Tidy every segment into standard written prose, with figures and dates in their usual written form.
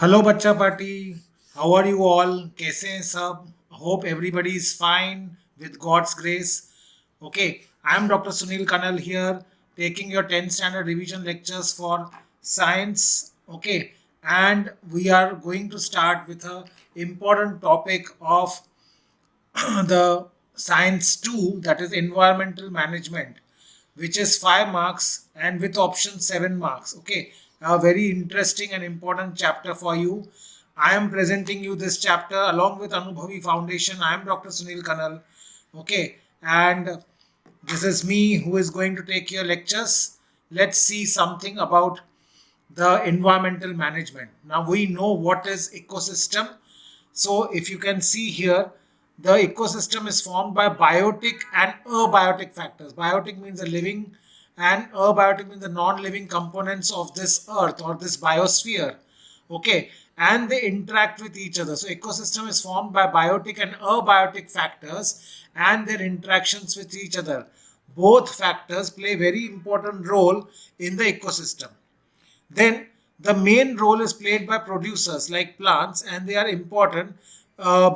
Hello बच्चा party. How are you all? कैसे हैं सब? Hope everybody is fine with God's grace. Okay, I am Dr. Sunil Kanal here, taking your 10th standard revision lectures for science. Okay, and we are going to start with a important topic of the science 2, that is environmental management, which is 5 marks and with option 7 marks. Okay, a very interesting and important chapter for you. I am presenting you this chapter along with Anubhavi Foundation. I am Dr. Sunil Kanal. Okay, and this is me who is going to take your lectures. Let's see something about the environmental management. Now we know what is ecosystem. So if you can see here, the ecosystem is formed by biotic and abiotic factors. Biotic means the living and abiotic means the non-living components of this earth or this biosphere. Okay, and they interact with each other. So ecosystem is formed by biotic and abiotic factors and their interactions with each other. Both factors play very important role in the ecosystem. Then the main role is played by producers like plants, and they are important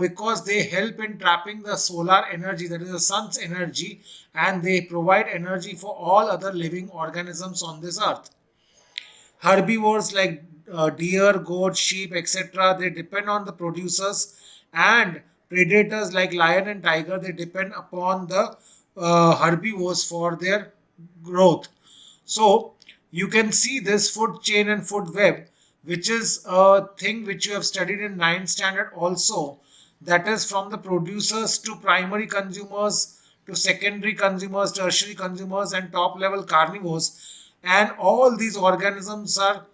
because they help in trapping the solar energy, that is the sun's energy, and they provide energy for all other living organisms on this earth. Herbivores like deer, goat, sheep, etc., they depend on the producers, and predators like lion and tiger, they depend upon the herbivores for their growth. So you can see this food chain and food web, which is a thing which you have studied in ninth standard also. That is from the producers to primary consumers to secondary consumers, tertiary consumers, and top level carnivores. And all these organisms are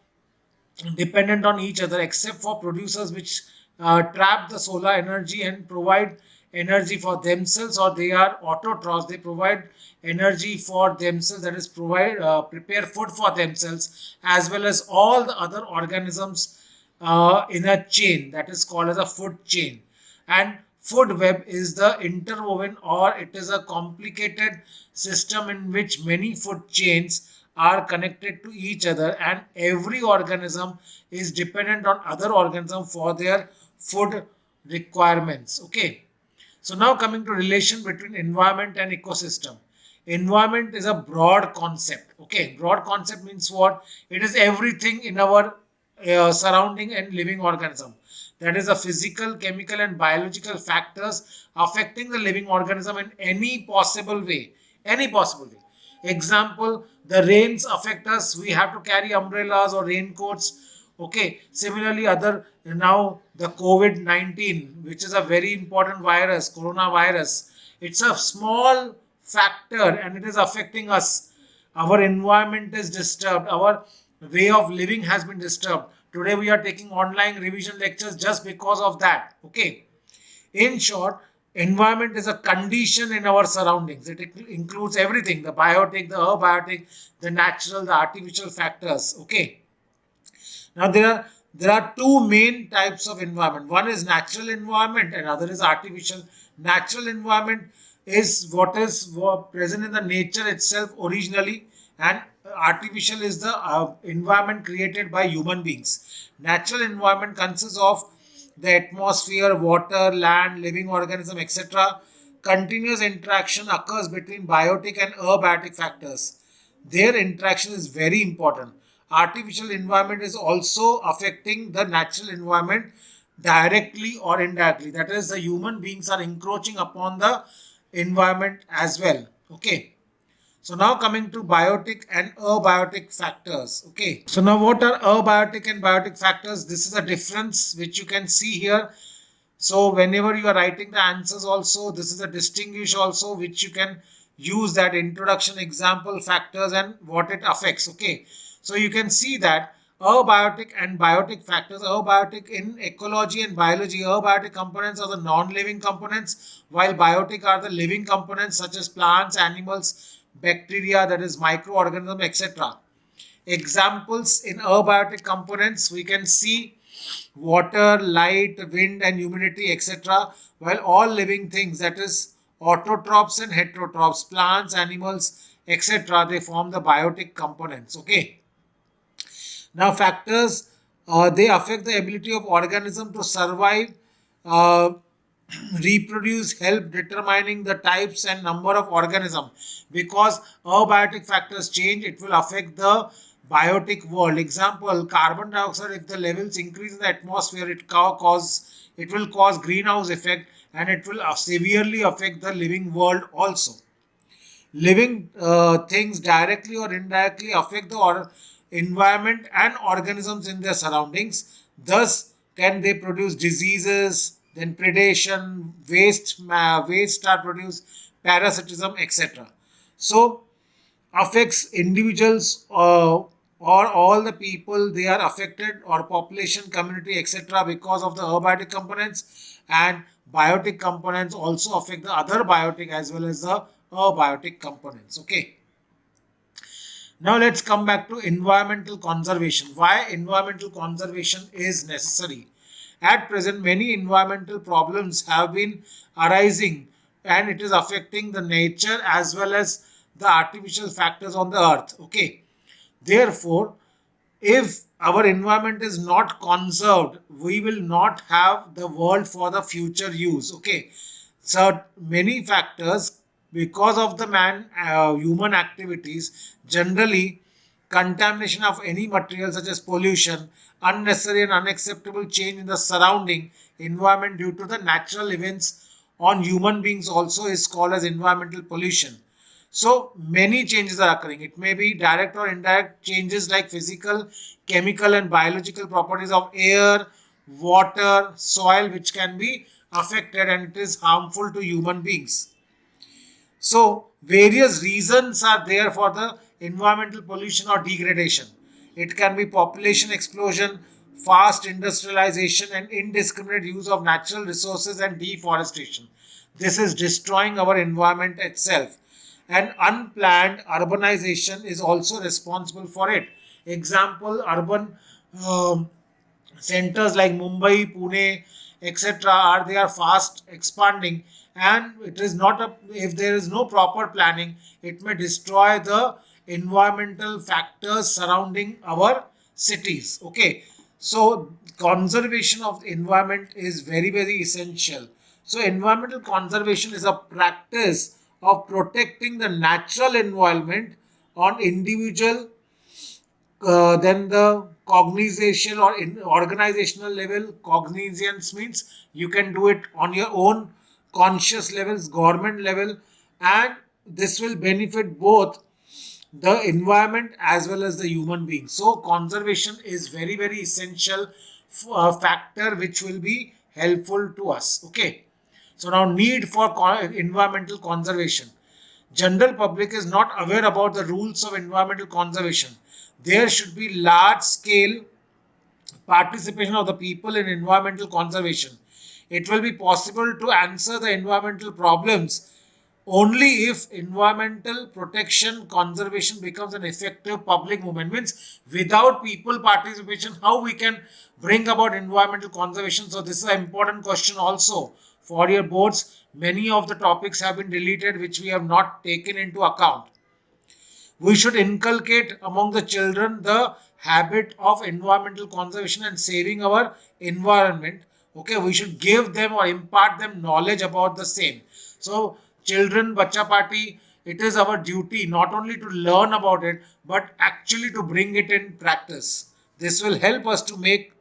dependent on each other except for producers which trap the solar energy and provide energy for themselves, or they are autotrophs. They provide energy for themselves, that is provide prepare food for themselves as well as all the other organisms in a chain, that is called as a food chain. And food web is the interwoven, or it is a complicated system in which many food chains are connected to each other, and every organism is dependent on other organism for their food requirements. Okay, so now coming to relation between environment and ecosystem. Environment is a broad concept. Okay, broad concept means what? It is everything in our surrounding and living organism. That is the physical, chemical, and biological factors affecting the living organism in any possible way. Any possible way. Example, the rains affect us. We have to carry umbrellas or raincoats. Okay, similarly, other now the COVID-19, which is a very important virus, coronavirus, it's a small factor and it is affecting us. Our environment is disturbed, our way of living has been disturbed. Today, we are taking online revision lectures just because of that. Okay, in short, environment is a condition in our surroundings. It includes everything: the biotic, the abiotic, the natural, the artificial factors. Okay. Now there are two main types of environment. One is natural environment and other is artificial. Natural environment is what is present in the nature itself originally, and artificial is the environment created by human beings. Natural environment consists of the atmosphere, water, land, living organism, etc. Continuous interaction occurs between biotic and abiotic factors. Their interaction is very important. Artificial environment is also affecting the natural environment directly or indirectly. That is, the human beings are encroaching upon the environment as well. Okay. So now coming to biotic and abiotic factors. Okay. So now what are abiotic and biotic factors? This is a difference which you can see here. So whenever you are writing the answers also, this is a distinguish also which you can use, that introduction, example, factors and what it affects. Okay. So you can see that abiotic and biotic factors. Abiotic in ecology and biology, abiotic components are the non-living components, while biotic are the living components such as plants, animals, bacteria, that is microorganisms, etc. Examples in abiotic components, we can see water, light, wind and humidity, etc. While all living things, that is autotrophs and heterotrophs, plants, animals, etc., they form the biotic components. Okay. Now factors They affect the ability of organism to survive, uh, reproduce, help determining the types and number of organism. Because abiotic factors change, it will affect the biotic world. Example, carbon dioxide, if the levels increase in the atmosphere, it will cause greenhouse effect, and it will severely affect the living world also. Living things directly or indirectly affect the environment and organisms in their surroundings. Thus, can they produce diseases, then predation, waste are produced, parasitism, etc. So, affects individuals or all the people they are affected, or population, community, etc., because of the abiotic components. And biotic components also affect the other biotic as well as the abiotic components. Okay, now let's come back to environmental conservation. Why environmental conservation is necessary? At present, many environmental problems have been arising, and it is affecting the nature as well as the artificial factors on the earth. Okay. Therefore, if our environment is not conserved, we will not have the world for the future use. Okay, so many factors, because of the human activities, generally contamination of any material such as pollution, unnecessary and unacceptable change in the surrounding environment due to the natural events on human beings also is called as environmental pollution. So many changes are occurring. It may be direct or indirect changes like physical, chemical, and biological properties of air, water, soil, which can be affected, and it is harmful to human beings. So various reasons are there for the environmental pollution or degradation. It can be population explosion, fast industrialization, and indiscriminate use of natural resources and deforestation. This is destroying our environment itself. And unplanned urbanization is also responsible for it. Example, urban um, centers like Mumbai, Pune, etc. are fast expanding, and it is not a, if there is no proper planning, it may destroy the environmental factors surrounding our cities. Okay, so conservation of the environment is very essential. So environmental conservation is a practice of protecting the natural environment on individual, then the cognization or in organizational level. Cognizance means you can do it on your own conscious levels, government level, and this will benefit both the environment as well as the human being. So conservation is very essential factor which will be helpful to us. Okay, so now need for environmental conservation. General public is not aware about the rules of environmental conservation. There should be large scale participation of the people in environmental conservation. It will be possible to answer the environmental problems only if environmental protection conservation becomes an effective public movement. Means without people participation, how we can bring about environmental conservation? So this is an important question also for your boards. Many of the topics have been deleted which we have not taken into account. We should inculcate among the children the habit of environmental conservation and saving our environment. Okay, we should give them or impart them knowledge about the same. So children bacha party, it is our duty not only to learn about it but actually to bring it in practice. This will help us to make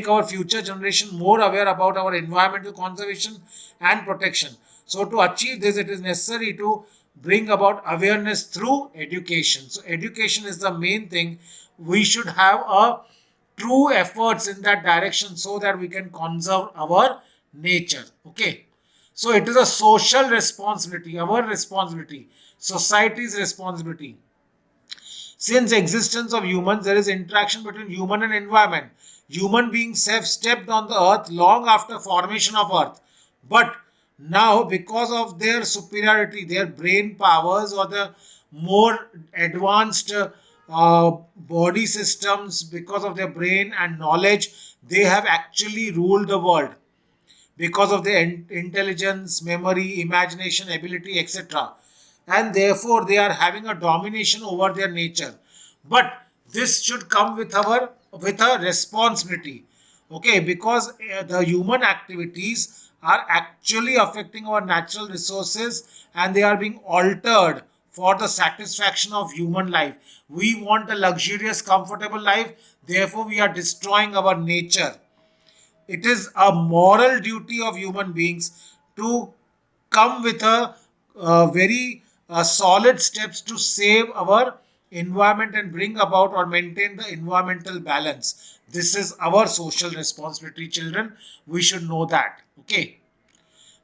our future generation more aware about our environmental conservation and protection. So to achieve this, it is necessary to bring about awareness through education. So education is the main thing. We should have a true efforts in that direction so that we can conserve our nature. Okay, so it is a social responsibility, our responsibility, society's responsibility. Since existence of humans, there is interaction between human and environment. Human beings have stepped on the earth long after formation of earth. But now, because of their superiority, their brain powers or the more advanced body systems, because of their brain and knowledge, they have actually ruled the world because of their intelligence, memory, imagination, ability, etc. And therefore, they are having a domination over their nature. But this should come with our with a responsibility. Okay, because the human activities are actually affecting our natural resources and they are being altered for the satisfaction of human life. We want a luxurious, comfortable life, therefore, we are destroying our nature. It is a moral duty of human beings to come with a very solid steps to save our environment and bring about or maintain the environmental balance. This is our social responsibility, children. We should know that. Okay.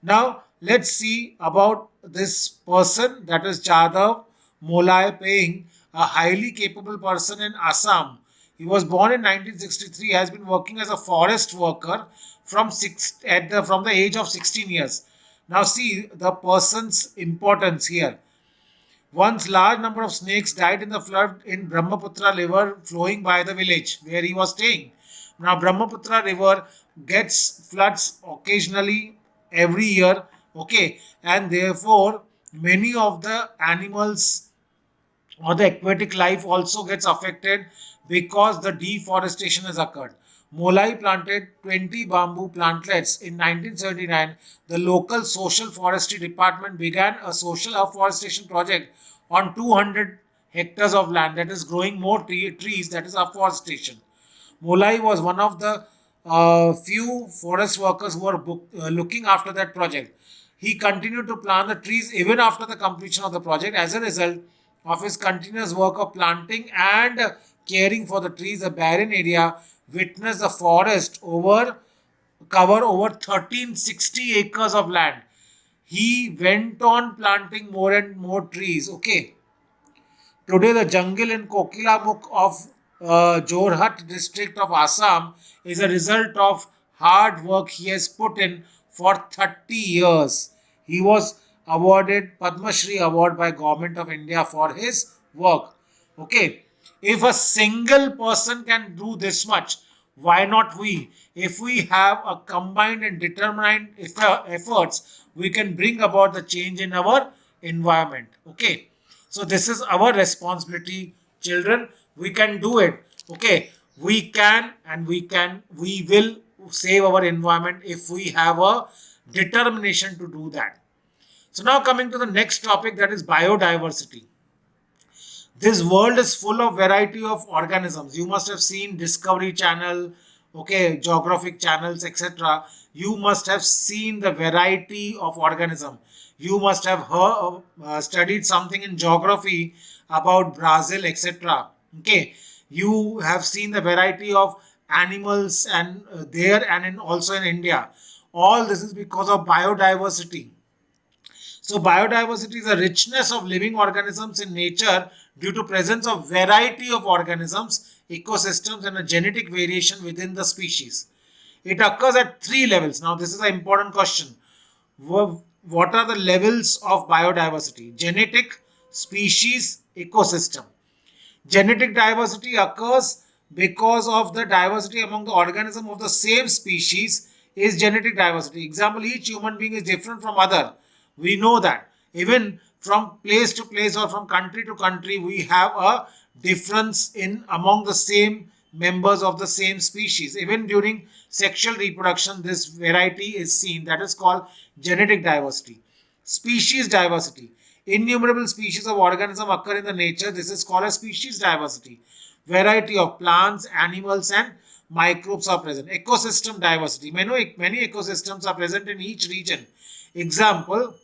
Now, let's see about this person, that is Jadhav Molai Peng, a highly capable person in Assam. He was born in 1963, has been working as a forest worker from the age of 16 years. Now, see the person's importance here. Once large number of snakes died in the flood in Brahmaputra river flowing by the village where he was staying. Now Brahmaputra river gets floods occasionally every year, okay, and therefore many of the animals or the aquatic life also gets affected because the deforestation has occurred. Molai planted 20 bamboo plantlets in 1979. The local social forestry department began a social afforestation project on 200 hectares of land, that is growing more trees, that is afforestation. Molai was one of the few forest workers who were looking after that project. He continued to plant the trees even after the completion of the project. As a result of his continuous work of planting and caring for the trees, the barren area witnessed the forest cover over 1360 acres of land. He went on planting more and more trees. Okay. Today, the jungle in Kokilabuk of Jorhat district of Assam is a result of hard work he has put in for 30 years. He was awarded Padma Shri Award by Government of India for his work. Okay, if a single person can do this much, why not we? If we have a combined and determined efforts, we can bring about the change in our environment. Okay. So this is our responsibility, children. We can do it. Okay. We will save our environment if we have a determination to do that. So now coming to the next topic, that is biodiversity. This world is full of variety of organisms. You must have seen Discovery Channel, okay, geographic channels, etc. You must have seen the variety of organism. You must have studied something in geography about Brazil, etc. Okay, you have seen the variety of animals and there and also in India. All this is because of biodiversity. So biodiversity is a richness of living organisms in nature due to presence of variety of organisms, ecosystems and a genetic variation within the species. It occurs at three levels. Now this is an important question. What are the levels of biodiversity? Genetic, species, ecosystem. Genetic diversity occurs because of the diversity among the organisms of the same species is genetic diversity. Example, each human being is different from other. We know that. Even from place to place or from country to country, we have a difference in among the same members of the same species. Even during sexual reproduction, this variety is seen. That is called genetic diversity. Species diversity. Innumerable species of organism occur in the nature. This is called as species diversity. Variety of plants, animals and microbes are present. Ecosystem diversity. Many ecosystems are present in each region. Example,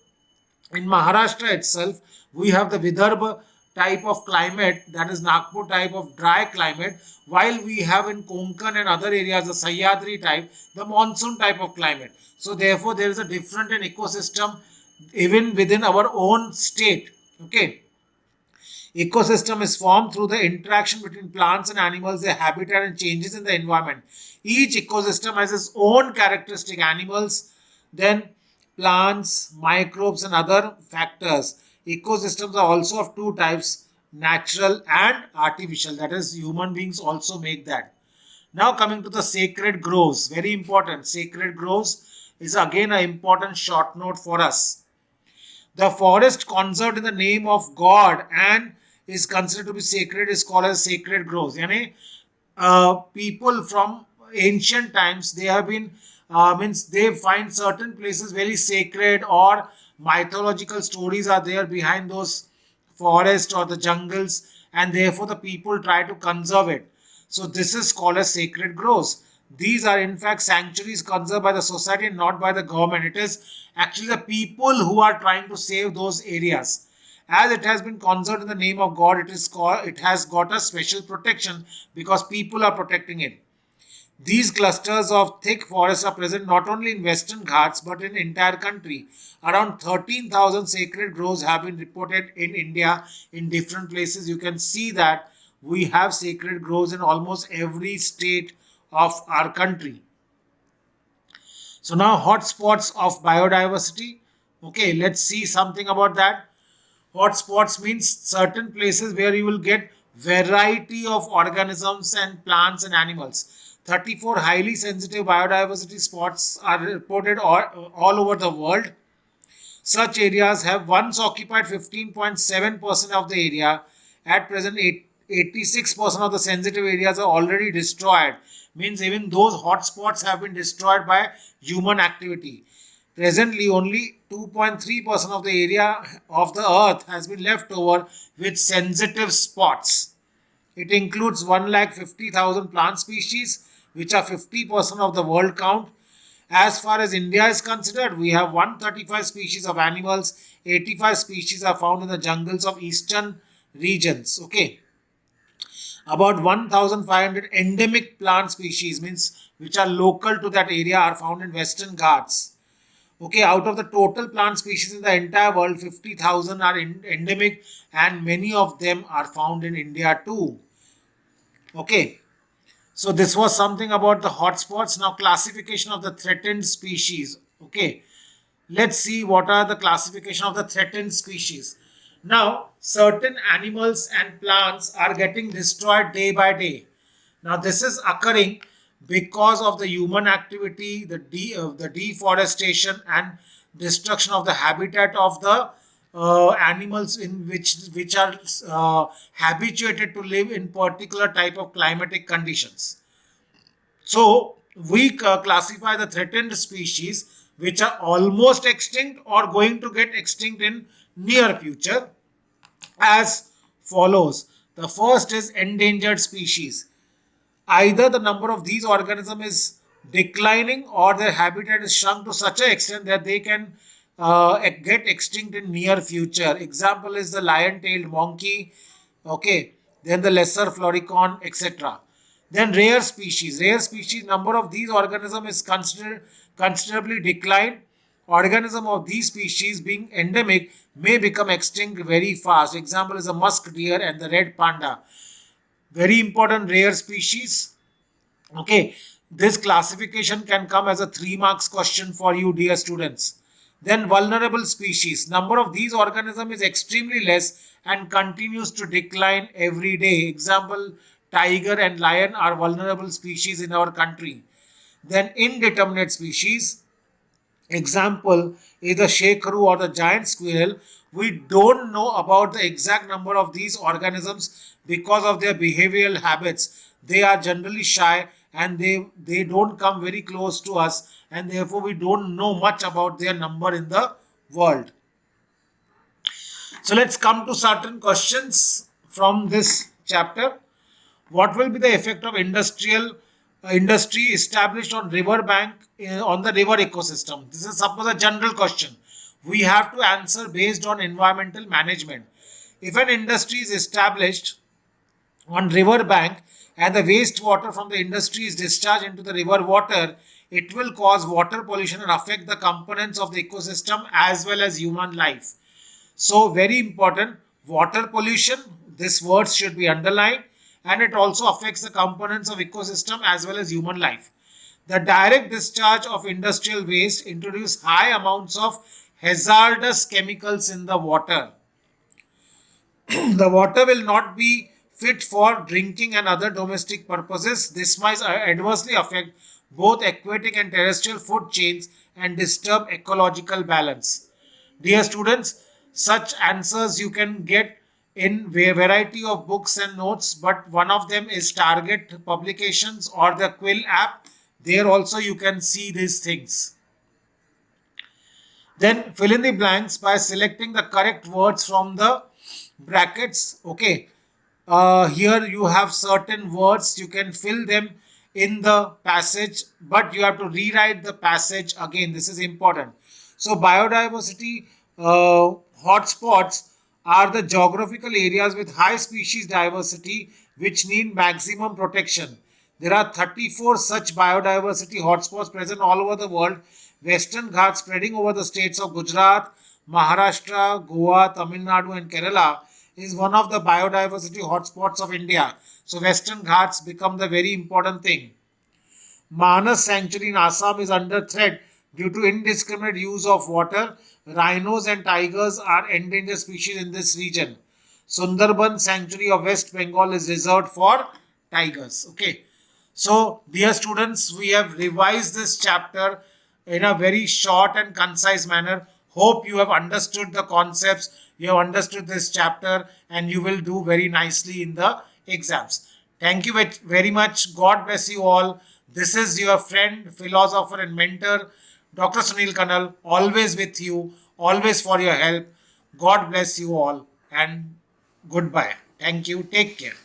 in Maharashtra itself, we have the Vidarbha type of climate, that is Nagpur type of dry climate, while we have in Konkan and other areas the Sahyadri type, the monsoon type of climate. So therefore, there is a different in ecosystem even within our own state. Okay. Ecosystem is formed through the interaction between plants and animals, their habitat and changes in the environment. Each ecosystem has its own characteristic. Animals, then plants, microbes and other factors. Ecosystems are also of two types, natural and artificial. That is, human beings also make that. Now coming to the sacred groves, very important. Sacred groves is again an important short note for us. The forest conserved in the name of God and is considered to be sacred is called as sacred groves. यानी people from ancient times, they have been means they find certain places very sacred, or mythological stories are there behind those forests or the jungles, and therefore the people try to conserve it. So this is called as sacred groves. These are in fact sanctuaries conserved by the society and not by the government. It is actually the people who are trying to save those areas. As it has been conserved in the name of God, it has got a special protection because people are protecting it. These clusters of thick forests are present not only in Western Ghats but in entire country. Around 13,000 sacred groves have been reported in India in different places. You can see that we have sacred groves in almost every state of our country. So now hotspots of biodiversity. Okay, let's see something about that. Hotspots means certain places where you will get variety of organisms and plants and animals. 34 highly sensitive biodiversity spots are reported all over the world. Such areas have once occupied 15.7% of the area. At present, 86% of the sensitive areas are already destroyed. Means even those hotspots have been destroyed by human activity. Presently, only 2.3% of the area of the earth has been left over with sensitive spots. It includes 1,50,000 plant species, which are 50% of the world count. As far as India is considered, we have 135 species of animals, 85 species are found in the jungles of eastern regions. Okay. About 1,500 endemic plant species, means which are local to that area, are found in Western Ghats. Okay, out of the total plant species in the entire world, 50,000 are endemic, and many of them are found in India too. Okay, so this was something about the hotspots. Now, classification of the threatened species. Okay, let's see what are the classification of the threatened species. Now, certain animals and plants are getting destroyed day by day. Now, this is occurring because of the human activity, the deforestation and destruction of the habitat of the animals in which are habituated to live in particular type of climatic conditions. So we classify the threatened species which are almost extinct or going to get extinct in near future as follows. The first is endangered species. Either the number of these organisms is declining or their habitat is shrunk to such an extent that they can get extinct in near future. Example is the lion-tailed monkey, okay, then the lesser floricon, etc. Then rare species. Rare species, number of these organisms is considerably declined. Organism of these species being endemic may become extinct very fast. Example is the musk deer and the red panda. Very important rare species. Okay, this classification can come as a 3 marks question for you, dear students. Then vulnerable species. Number of these organisms is extremely less and continues to decline every day. Example, tiger and lion are vulnerable species in our country. Then indeterminate species. Example is the shekaru or the giant squirrel. We don't know about the exact number of these organisms because of their behavioral habits. They are generally shy and they don't come very close to us, and therefore we don't know much about their number in the world. So let's come to certain questions from this chapter. What will be the effect of industry established on river bank on the river ecosystem? This is suppose a general question. We have to answer based on environmental management. If an industry is established on river bank and the wastewater from the industry is discharged into the river water, it will cause water pollution and affect the components of the ecosystem as well as human life. So very important, water pollution, this word should be underlined, and it also affects the components of ecosystem as well as human life. The direct discharge of industrial waste introduce high amounts of hazardous chemicals in the water. The water will not be fit for drinking and other domestic purposes. This might adversely affect both aquatic and terrestrial food chains and disturb ecological balance. Dear students, such answers you can get in variety of books and notes, but one of them is Target Publications or the Quill app. There also you can see these things. Then fill in the blanks by selecting the correct words from the brackets. Okay. Here you have certain words. You can fill them in the passage, but you have to rewrite the passage again. This is important. So biodiversity hotspots are the geographical areas with high species diversity which need maximum protection. There are 34 such biodiversity hotspots present all over the world. Western Ghats spreading over the states of Gujarat, Maharashtra, Goa, Tamil Nadu and Kerala is one of the biodiversity hotspots of India. So Western Ghats become the very important thing. Manas Sanctuary in Assam is under threat due to indiscriminate use of water. Rhinos and tigers are endangered species in this region. Sundarban Sanctuary of West Bengal is reserved for tigers. Okay. So, dear students, we have revised this chapter in a very short and concise manner. Hope you have understood the concepts, you have understood this chapter, and you will do very nicely in the exams. Thank you very much. God bless you all. This is your friend, philosopher, and mentor, Dr. Sunil Kanal, always with you, always for your help. God bless you all, and goodbye. Thank you. Take care.